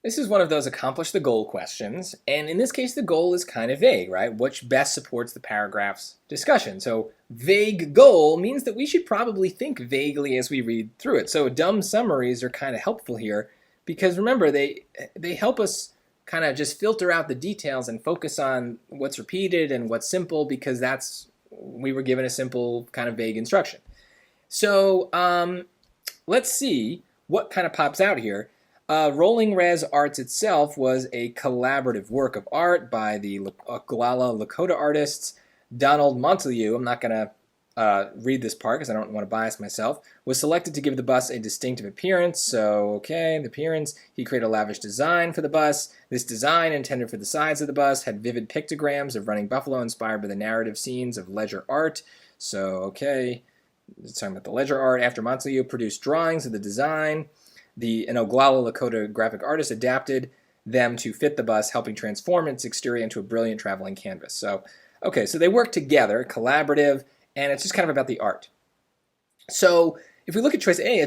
This is one of those accomplish the goal questions, and in this case the goal is kind of vague, right? Which best supports the paragraph's discussion. So vague goal means that we should probably think vaguely as we read through it. So dumb summaries are kind of helpful here because remember they help us kind of just filter out the details and focus on what's repeated and what's simple because we were given a simple kind of vague instruction. So let's see what kind of pops out here. Rolling Res Arts itself was a collaborative work of art by the Oglala Lakota artists. Donald Montelieu, I'm not going to read this part because I don't want to bias myself, was selected to give the bus a distinctive appearance. So, okay, the appearance. He created a lavish design for the bus. This design, intended for the sides of the bus, had vivid pictograms of running buffalo inspired by the narrative scenes of ledger art. So, okay, it's talking about the ledger art. After Montelieu produced drawings of the design, an Oglala Lakota graphic artist adapted them to fit the bus, helping transform its exterior into a brilliant traveling canvas. So, okay, so they work together, collaborative, and it's just kind of about the art. So, if we look at choice A,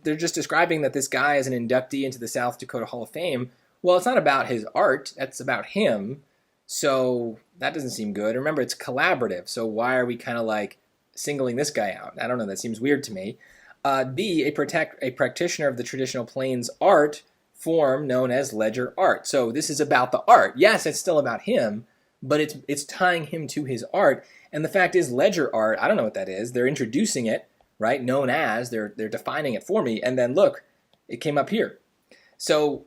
they're just describing that this guy is an inductee into the South Dakota Hall of Fame. Well, it's not about his art, that's about him. So, that doesn't seem good. Remember, it's collaborative, so why are we kind of like singling this guy out? I don't know, that seems weird to me. B, a practitioner of the traditional Plains art form known as ledger art. So this is about the art. Yes, it's still about him, but it's tying him to his art. And the fact is, ledger art, I don't know what that is. They're introducing it, right? Known as, they're defining it for me. And then look, it came up here. So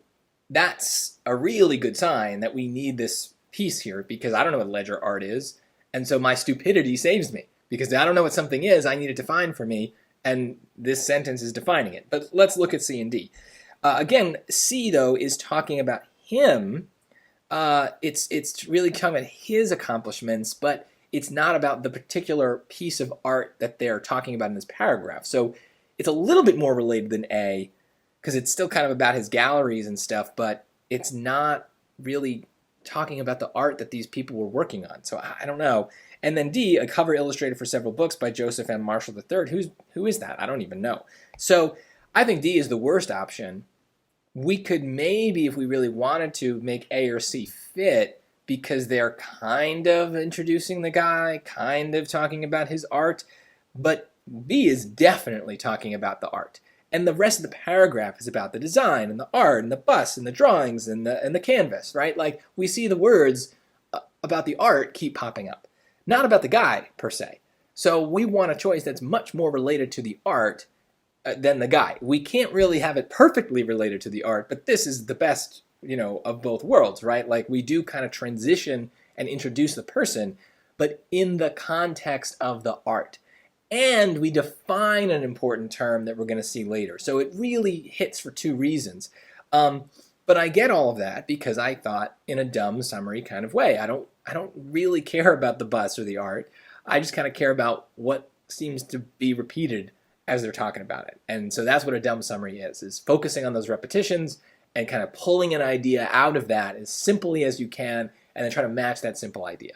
that's a really good sign that we need this piece here because I don't know what ledger art is. And so my stupidity saves me because I don't know what something is. I need it defined for me. And this sentence is defining it. But let's look at C and D. Again, C, though, is talking about him. It's really talking about his accomplishments, but it's not about the particular piece of art that they're talking about in this paragraph. So it's a little bit more related than A, because it's still kind of about his galleries and stuff, but it's not really talking about the art that these people were working on. So I don't know. And then D, a cover illustrated for several books by Joseph M. Marshall III. Who is that? I don't even know. So I think D is the worst option. We could maybe, if we really wanted to, make A or C fit because they're kind of introducing the guy, kind of talking about his art. But B is definitely talking about the art. And the rest of the paragraph is about the design and the art and the bus and the drawings and the canvas, right? Like we see the words about the art keep popping up. Not about the guy, per se. So we want a choice that's much more related to the art than the guy. We can't really have it perfectly related to the art, but this is the best, of both worlds, right? Like we do kind of transition and introduce the person, but in the context of the art. And we define an important term that we're going to see later. So it really hits for two reasons. But I get all of that because I thought in a dumb summary kind of way. I don't really care about the bus or the art. I just kind of care about what seems to be repeated as they're talking about it. And so that's what a dumb summary is focusing on those repetitions and kind of pulling an idea out of that as simply as you can and then try to match that simple idea.